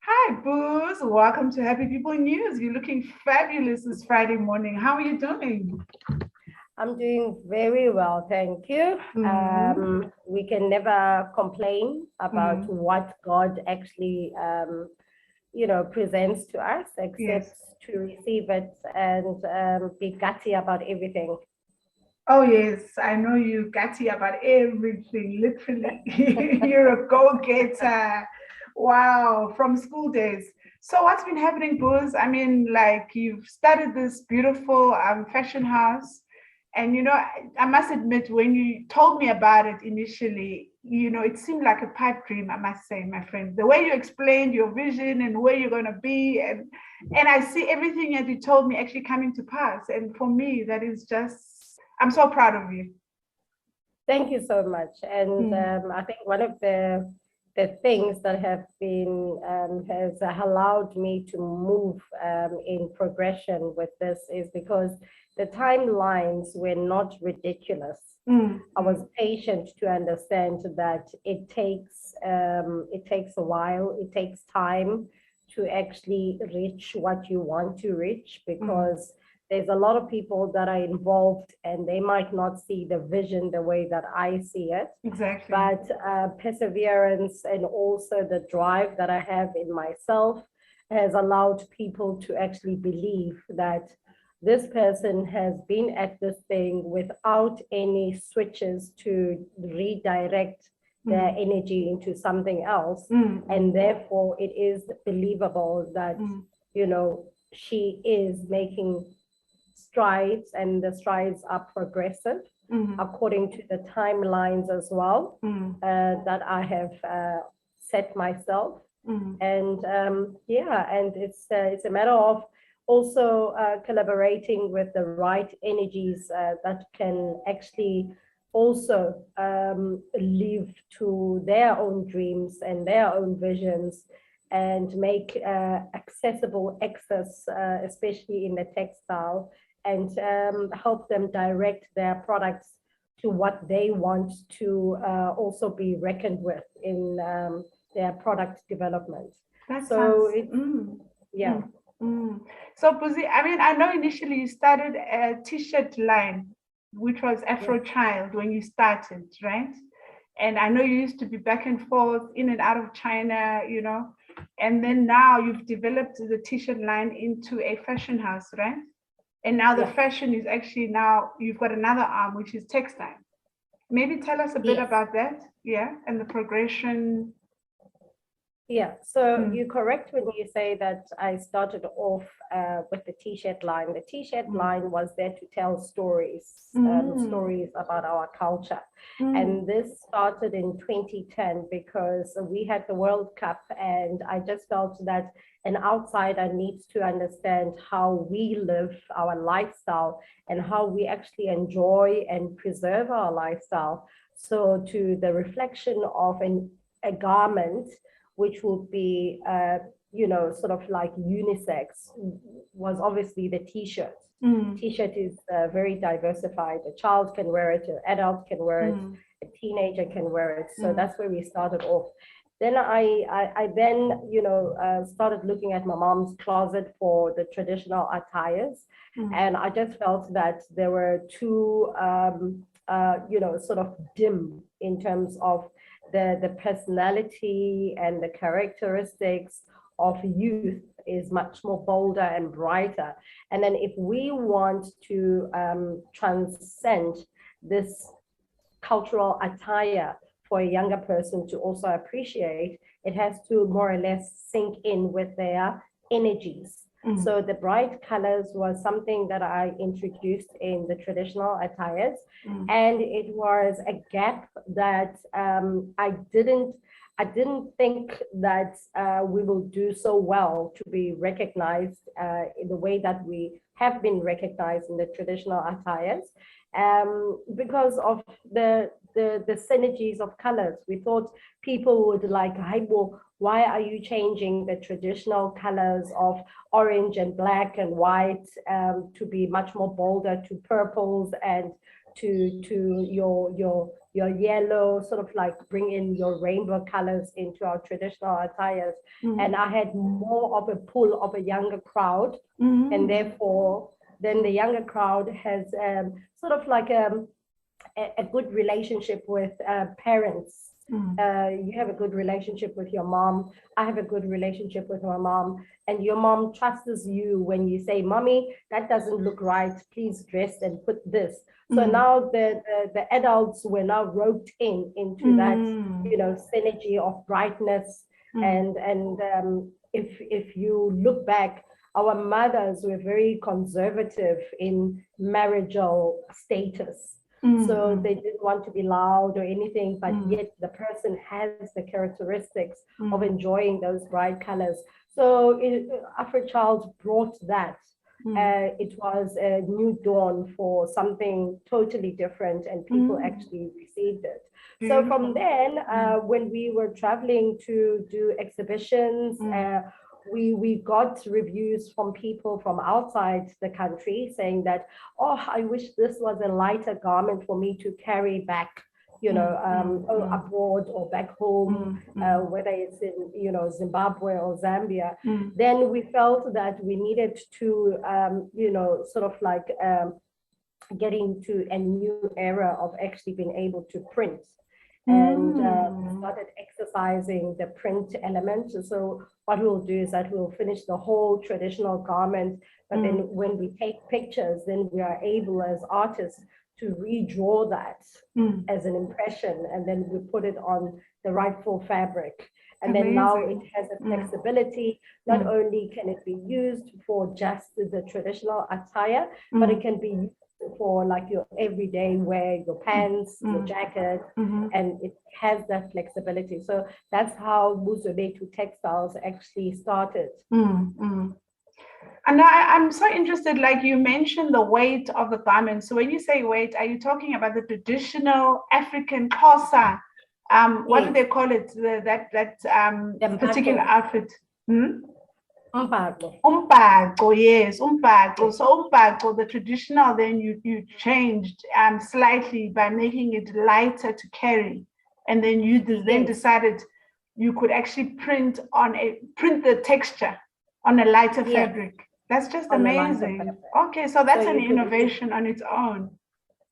Hi, Booze. Welcome to Happy People News. You're looking fabulous this Friday morning. How are you doing? I'm doing very well, thank you. We can never complain about what God actually, presents to us, except to receive it and be gutty about everything. Oh, yes. I know you gutty about everything, literally. You're a go-getter. Wow, from school days. So what's been happening, Booze? I mean, like you've started this beautiful fashion house. And, I must admit, when you told me about it initially, it seemed like a pipe dream, I must say, my friend. The way you explained your vision and where you're going to be. And I see everything that you told me actually coming to pass. And for me, that is just, I'm so proud of you. Thank you so much. And I think one of the things that have been has allowed me to move in progression with this is because the timelines were not ridiculous. I was patient to understand that it takes a while, it takes time to actually reach what you want to reach, because there's a lot of people that are involved and they might not see the vision the way that I see it. Exactly. But perseverance and also the drive that I have in myself has allowed people to actually believe that this person has been at this thing without any switches to redirect their energy into something else. And therefore it is believable that, she is making strides, and the strides are progressive according to the timelines as well that I have set myself. And and it's a matter of also collaborating with the right energies that can actually also live to their own dreams and their own visions, and make accessible access, especially in the textile, and help them direct their products to what they want to also be reckoned with in their product development. So So, Buzzy, I mean, I know initially you started a t-shirt line, which was Afro Child when you started, right? And I know you used to be back and forth in and out of China, and then now you've developed the t-shirt line into a fashion house, right? And now the fashion is actually, now you've got another arm, which is textile. Maybe tell us a bit about that, and the progression. Yeah, so you're correct when you say that I started off with the t-shirt line. The t-shirt line was there to tell stories, stories about our culture. And this started in 2010 because we had the World Cup, and I just felt that an outsider needs to understand how we live our lifestyle and how we actually enjoy and preserve our lifestyle. So to the reflection of a garment, which would be, sort of like unisex, was obviously the t-shirt. T-shirt is very diversified. A child can wear it, an adult can wear it, a teenager can wear it. So that's where we started off. Then I started looking at my mom's closet for the traditional attires, and I just felt that there were too, sort of dim in terms of the personality and the characteristics of youth is much more bolder and brighter. And then if we want to transcend this cultural attire for a younger person to also appreciate, it has to more or less sink in with their energies. So the bright colors was something that I introduced in the traditional attires, and it was a gap that I didn't think that we will do so well to be recognized in the way that we have been recognized in the traditional attires, because of the synergies of colors. We thought people would like, why are you changing the traditional colors of orange and black and white to be much more bolder, to purples and to your yellow, sort of like bring in your rainbow colors into our traditional attires. And I had more of a pull of a younger crowd, and therefore then the younger crowd has sort of like a good relationship with parents. You have a good relationship with your mom. I have a good relationship with my mom. And your mom trusts you when you say, "Mommy, that doesn't look right. Please dress and put this." So now the adults were now roped into that, synergy of brightness. And if you look back, our mothers were very conservative in marital status. So they didn't want to be loud or anything, but yet the person has the characteristics of enjoying those bright colors. So Afrochild brought that. It was a new dawn for something totally different, and people actually received it. So from then, when we were traveling to do exhibitions, we got reviews from people from outside the country saying that, "Oh, I wish this was a lighter garment for me to carry back, abroad or back home, whether it's in, Zimbabwe or Zambia." Then we felt that we needed to, sort of like get into a new era of actually being able to print. And started exercising the print element. So what we'll do is that we'll finish the whole traditional garment, but then when we take pictures, then we are able as artists to redraw that as an impression, and then we put it on the rightful fabric. And then now it has a flexibility. Not only can it be used for just the traditional attire, but it can be used for like your everyday wear, your pants, your jacket, and it has that flexibility. So that's how Buzwe Bethu Textiles actually started. And I'm so interested, like you mentioned the weight of the garment. So when you say weight, are you talking about the traditional African Xhosa? What do they call it? That particular outfit? Umbhaco, yes, umbhaco. So umbhaco, the traditional, then you changed slightly by making it lighter to carry, and then you then decided you could actually print the texture on a lighter fabric. That's just amazing. Okay, so that's an innovation on its own.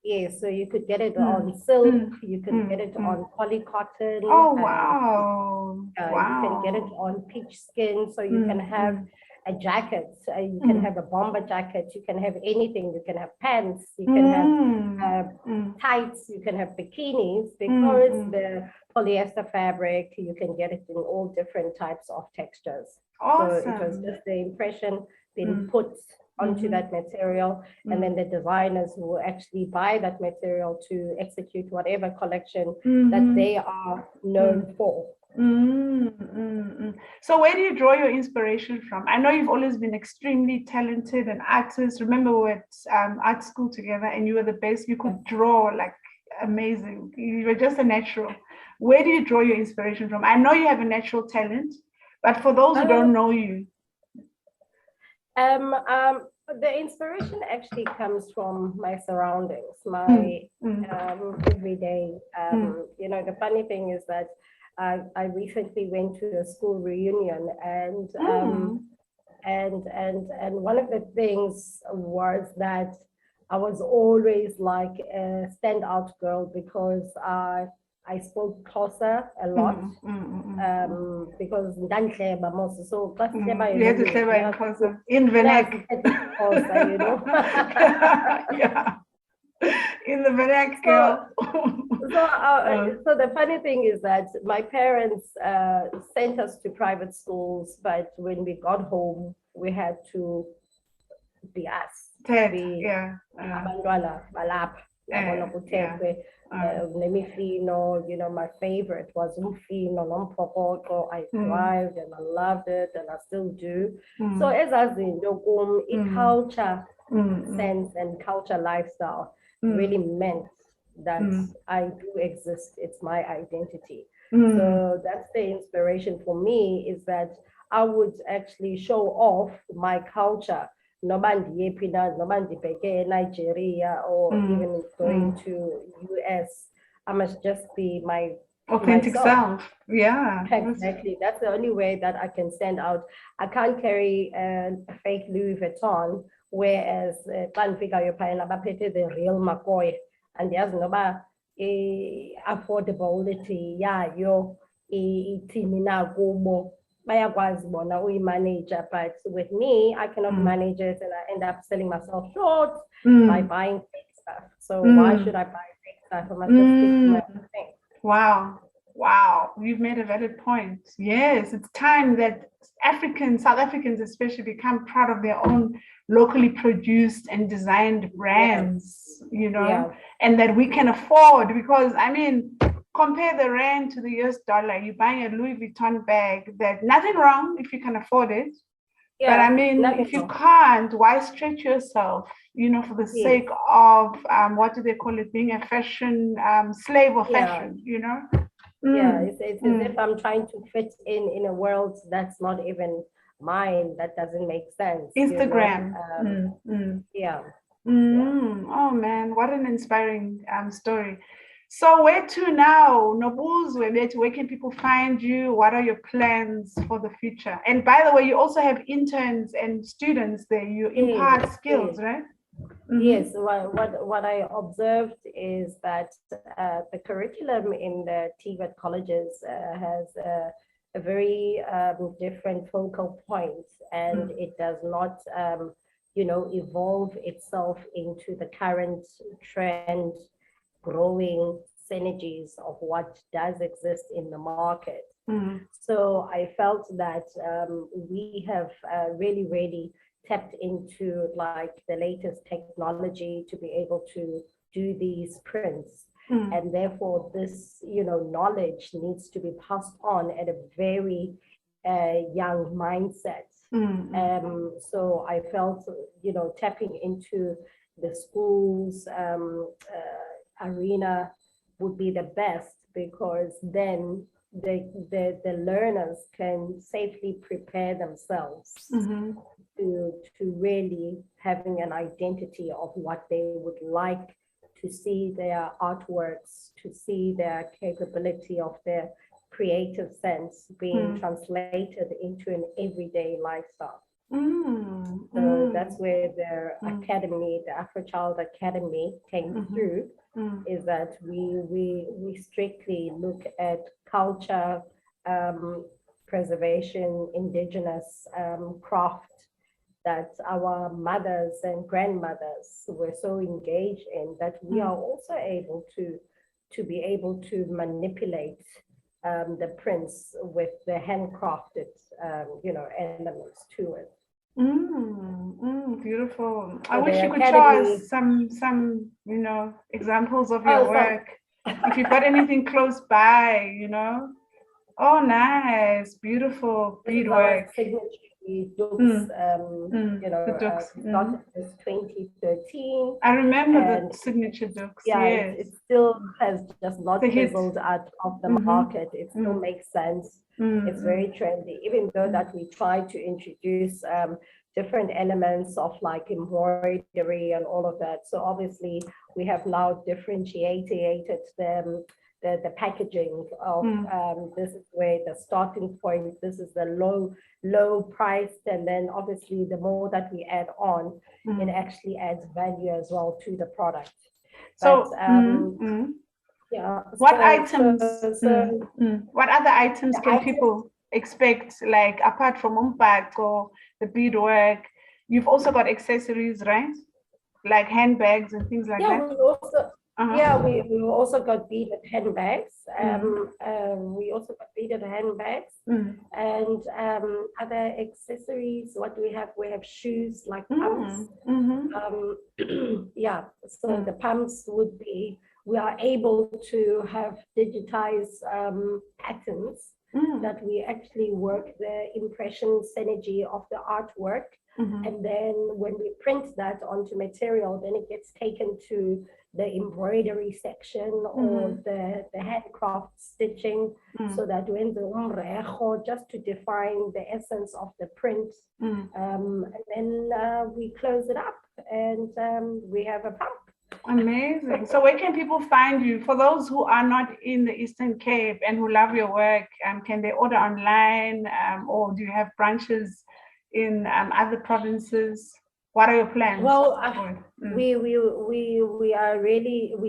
Yes, so you could get it on silk, you can get it on polycotton. Oh, wow. You can get it on peach skin, so you can have a jacket, you can have a bomber jacket, you can have anything, you can have pants, you can have tights, you can have bikinis, because the polyester fabric, you can get it in all different types of textures. Awesome. So it was just the impression being put onto that material, and then the designers will actually buy that material to execute whatever collection that they are known for. So where do you draw your inspiration from? I know you've always been extremely talented and artist. Remember we were at art school together, and you were the best. You could draw like amazing. You were just a natural. Where do you draw your inspiration from? I know you have a natural talent, but for those who don't know you. The inspiration actually comes from my surroundings, my everyday. The funny thing is that I recently went to a school reunion, and one of the things was that I was always like a standout girl because I spoke Xhosa a lot, because Ndantleba most, so you had to say in Xhosa, in vernac, yeah, in the vernac, girl. So the funny thing is that my parents sent us to private schools, but when we got home, we had to be us. Abantwana balapha, yabona kuthethwe. My favorite was umfino nomphokoqo. I thrived and I loved it, and I still do. So as culture sense and culture lifestyle really meant that I do exist. It's my identity. So that's the inspiration for me, is that I would actually show off my culture noba ndiye phi na, noba ndibheke Nigeria or even going to US, I must just be authentic myself. self. Yeah. Exactly. That's the only way that I can stand out. I can't carry a fake Louis Vuitton, whereas Panfika Yopayana Bapete, the real McCoy, and there's no affordability. Yeah, yo, Timina Gobo, bayakwazi bona uyi-manager, but with me, I cannot manage it, and I end up selling myself short by buying fake stuff. So why should I buy fake stuff? I must just stick to my own thing. Wow. Wow, you've made a valid point. Yes, it's time that South Africans especially, become proud of their own locally produced and designed brands, and that we can afford, because I mean, compare the rand to the US dollar. You're buying a Louis Vuitton bag, that nothing wrong if you can afford it. But I mean, if you can't, why stretch yourself, for the sake of, what do they call it, being a fashion slave of fashion, Yeah, it's as if I'm trying to fit in a world that's not even mine. That doesn't make sense. Instagram. Yeah. Oh man, what an inspiring story. So where to now, Nobuzwe Bethu? Where can people find you? What are your plans for the future? And by the way, you also have interns and students there. You impart skills, right? Yes, what I observed is that the curriculum in the TVET colleges has a very different focal point, and it does not, evolve itself into the current trend, growing synergies of what does exist in the market. So I felt that we have really tapped into like the latest technology to be able to do these prints. And therefore this, knowledge needs to be passed on at a very young mindset. So I felt, tapping into the schools arena would be the best, because then the learners can safely prepare themselves to really having an identity of what they would like to see their artworks, to see their capability of their creative sense being translated into an everyday lifestyle. So that's where the academy, the Afrochild Academy, came through. Is that we strictly look at culture, preservation, indigenous craft that our mothers and grandmothers were so engaged in, that we are also able to be able to manipulate the prints with the handcrafted, elements to it. Beautiful. I wish you could show us some, examples of your work. If you've got anything close by, Oh, nice, beautiful beadwork. Dukes, started this 2013. I remember the signature Dukes. Yeah, yes. it still has just not fizzled out of the market. It still makes sense. It's very trendy, even though that we try to introduce different elements of like embroidery and all of that. So obviously we have now differentiated the packaging of this is where the starting point, this is the low priced, and then obviously the more that we add on, it actually adds value as well to the product. So yeah, what items what other items can people expect, like apart from umbak or the beadwork? You've also got accessories, right? Like handbags and things like that. We also yeah, we also got beaded handbags. We also got beaded handbags and other accessories. What do we have? We have shoes like pumps. Yeah, so the pumps would be, we are able to have digitized patterns that we actually work the impression synergy of the artwork. And then when we print that onto material, then it gets taken to the embroidery section or the handcraft stitching, so that when the just to define the essence of the print, and then we close it up and we have a pump. Amazing. So where can people find you? For those who are not in the Eastern Cape and who love your work, can they order online, or do you have branches in other provinces? What are your plans? Well, we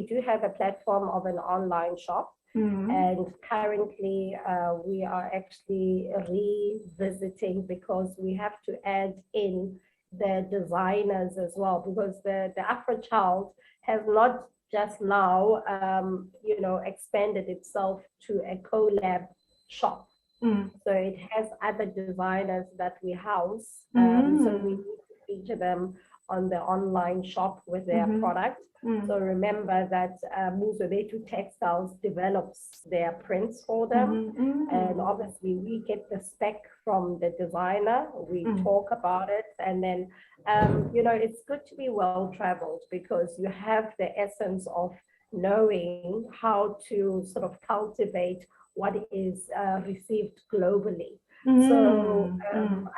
do have a platform of an online shop, and currently we are actually revisiting, because we have to add in the designers as well, because the Afro Child has not just now expanded itself to a collab shop. So it has other designers that we house, so we need to feature them on the online shop with their product. So remember that Buzwe Bethu Textiles develops their prints for them, and obviously we get the spec from the designer, we talk about it, and then it's good to be well traveled, because you have the essence of knowing how to sort of cultivate what is received globally. So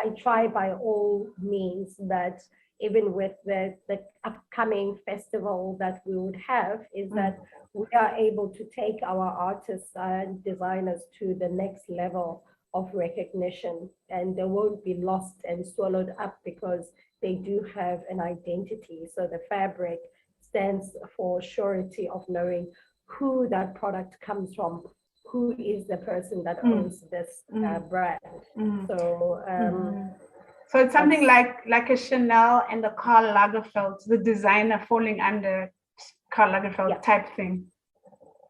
I try by all means that even with the upcoming festival that we would have, is that we are able to take our artists and designers to the next level of recognition, and they won't be lost and swallowed up, because they do have an identity. So the fabric stands for surety of knowing who that product comes from, who is the person that owns this brand. So it's something like a Chanel and a Karl Lagerfeld, the designer falling under Karl Lagerfeld type thing.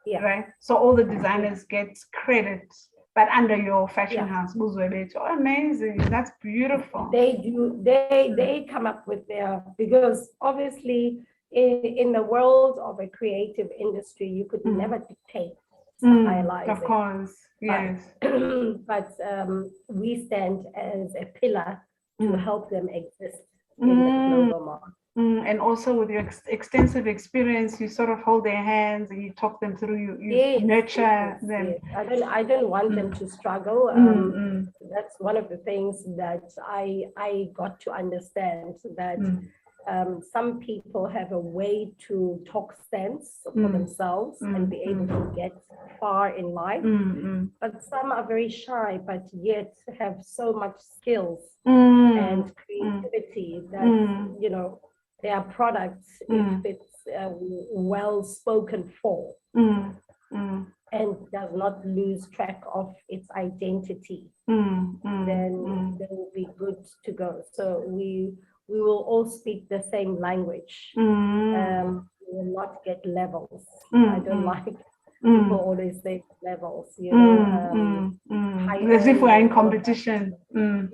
Yeah. Right. So all the designers get credit, but under your fashion house, Buzwe Bethu. Oh, amazing. That's beautiful. They do. They come up with their, because obviously in the world of a creative industry, you could never dictate stylizing. Of course. Yes. But we stand as a pillar to help them exist in the global market. And also with your extensive experience, you sort of hold their hands and you talk them through, you nurture them. Yes. I don't want them to struggle. That's one of the things that I got to understand, that some people have a way to talk sense for themselves and be able to get far in life. But some are very shy, but yet have so much skills and creativity that, their products, if it's well spoken for, and does not lose track of its identity, then they will be good to go. So we will all speak the same language. We will not get levels. I don't like people always say levels, as if we're in competition.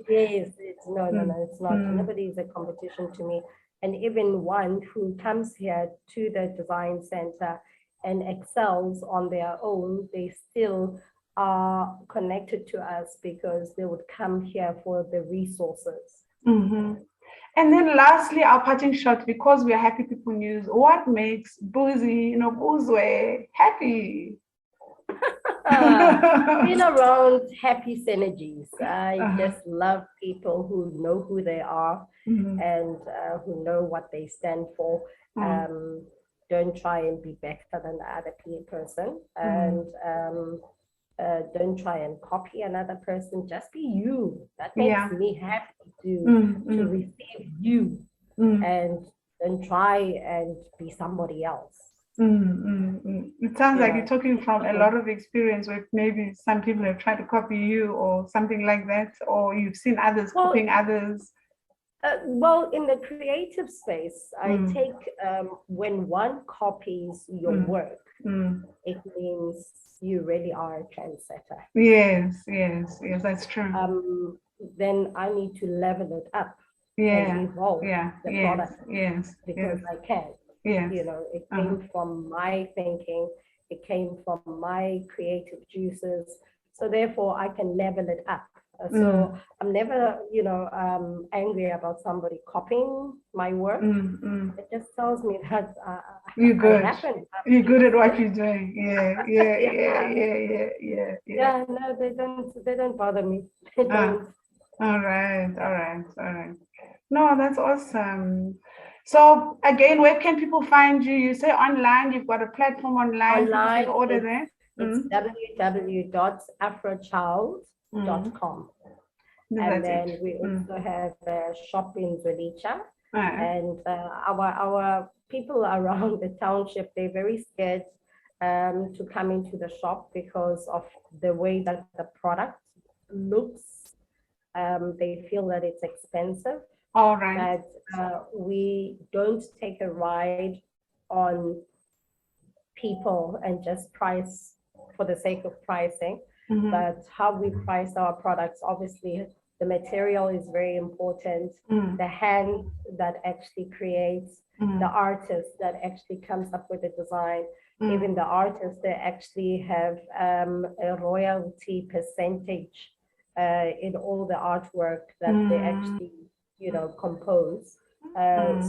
Yes, no, it's not. Nobody is a competition to me. And even one who comes here to the design center and excels on their own, they still are connected to us, because they would come here for the resources. And then lastly, our parting shot, because we are Happy People News, what makes Buzwe happy? Being around happy synergies. I just love people who know who they are and who know what they stand for. Don't try and be better than the other person, and don't try and copy another person. Just be you. That makes me happy to receive you, and don't try and be somebody else. It sounds like you're talking from a lot of experience, where maybe some people have tried to copy you or something like that, or you've seen others copying others. Well, in the creative space, I take when one copies your work, it means you really are a trendsetter. Yes, that's true. Then I need to level it up and evolve the product because I can. It came from my thinking, it came from my creative juices. So therefore, I can level it up. So I'm never, angry about somebody copying my work. It just tells me that you're good. You're good at what you're doing. Yeah, no, they don't bother me. They don't. All right. No, that's awesome. So again, where can people find you? You say online, you've got a platform online. People can order there. It's www.afrochild.com. And then we also have a shop in Zwelicha. And our people around the township, they're very scared to come into the shop because of the way that the product looks. They feel that it's expensive. All right. That we don't take a ride on people and just price for the sake of pricing. But how we price our products, obviously, the material is very important. The hand that actually creates, the artist that actually comes up with the design, even the artists, they actually have a royalty percentage in all the artwork that they actually, compose.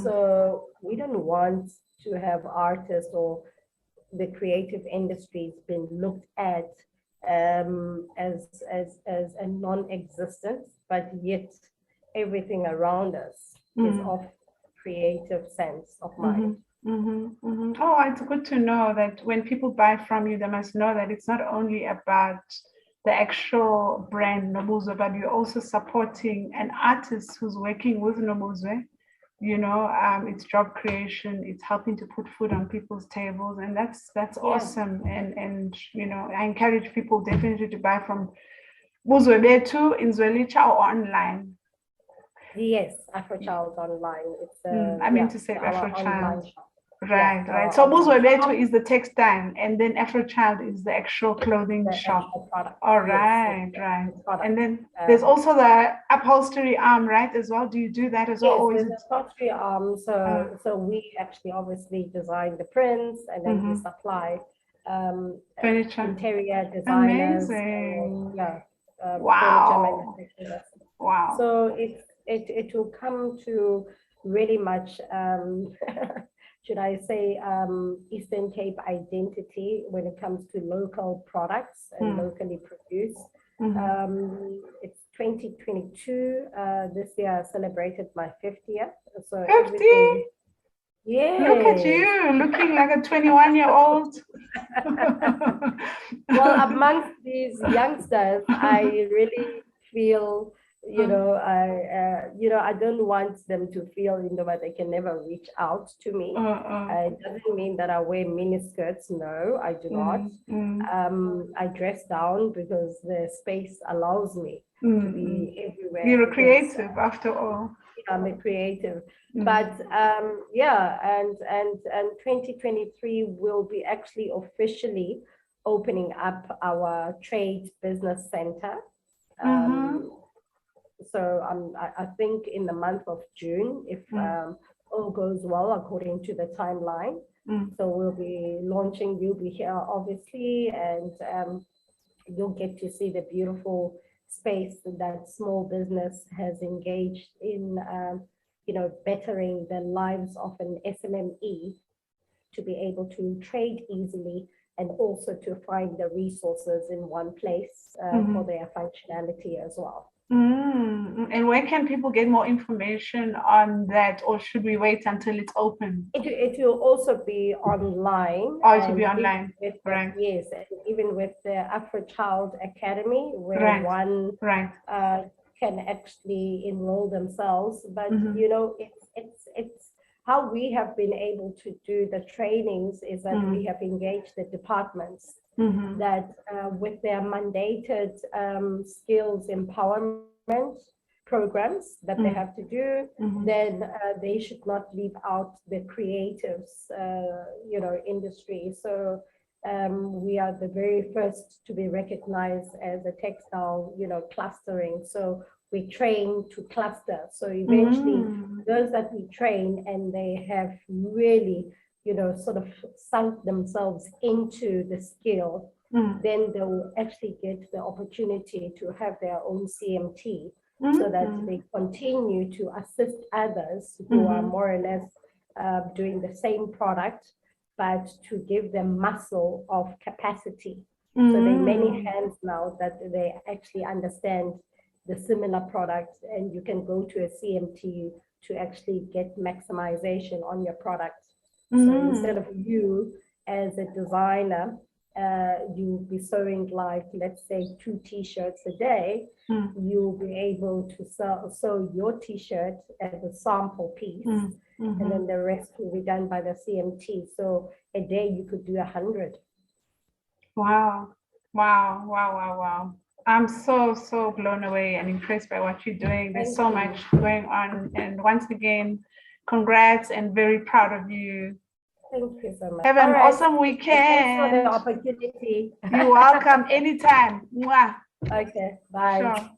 So we don't want to have artists or the creative industries being looked at as a non-existence, but yet everything around us is of creative sense of mind. Oh, it's good to know that when people buy from you, they must know that it's not only about the actual brand Nobuzwe, but you're also supporting an artist who's working with Nobuzwe. It's job creation, it's helping to put food on people's tables, and that's awesome. And I encourage people definitely to buy from Buzwe Bethu in Zwelicha or online. Yes, Afrochild online. It's to say Afrochild. Right. So Buzwe Bethu is the textile, and then Afrochild is the actual clothing shop. All right, right. And then there's also the upholstery arm, right, as well. Do you do that as well? Yes, there's the upholstery arm. So we actually obviously design the prints, and then we supply furniture, interior designers. Amazing. Wow. Wow. So it will come to really much should I say, Eastern Cape identity when it comes to local products and locally produced. It's 2022. This year I celebrated my 50th. So 50? Yeah. Look at you, looking like a 21-year-old. Well, amongst these youngsters, I really feel I don't want them to feel, that they can never reach out to me. It doesn't mean that I wear miniskirts. No, I do not. I dress down because the space allows me to be everywhere. You're a creative, after all. I'm a creative. But and 2023 will be actually officially opening up our trade business center. So I think in the month of June, if all goes well according to the timeline. So we'll be launching, you'll be here obviously, and you'll get to see the beautiful space that small business has engaged in, bettering the lives of an SMME to be able to trade easily and also to find the resources in one place for their functionality as well. And where can people get more information on that, or should we wait until it's open? It will also be online. Oh, it will be online. Right. Yes, and even with the Afrochild Academy, where one can actually enroll themselves. But it's how we have been able to do the trainings is that we have engaged the departments that with their mandated skills empowerment programs that they have to do, then they should not leave out the creatives, industry. So we are the very first to be recognized as a textile, clustering. So we train to cluster. So eventually those that we train and they have really, sort of sunk themselves into the skill, then they will actually get the opportunity to have their own CMT so that they continue to assist others who are more or less doing the same product, but to give them muscle of capacity. So there are many hands now that they actually understand the similar products, and you can go to a CMT to actually get maximization on your product. So instead of you as a designer, you'll be sewing like, let's say, 2 t-shirts a day, you'll be able to sew your t-shirt as a sample piece, and then the rest will be done by the CMT. So a day you could do 100. Wow. Wow, wow, wow, wow. I'm so blown away and impressed by what you're doing. There's so much going on. And once again, congrats and very proud of you. Thank you so much. Have an awesome weekend. Thanks for the opportunity. You're welcome anytime. Mwah. Okay, bye. Sure.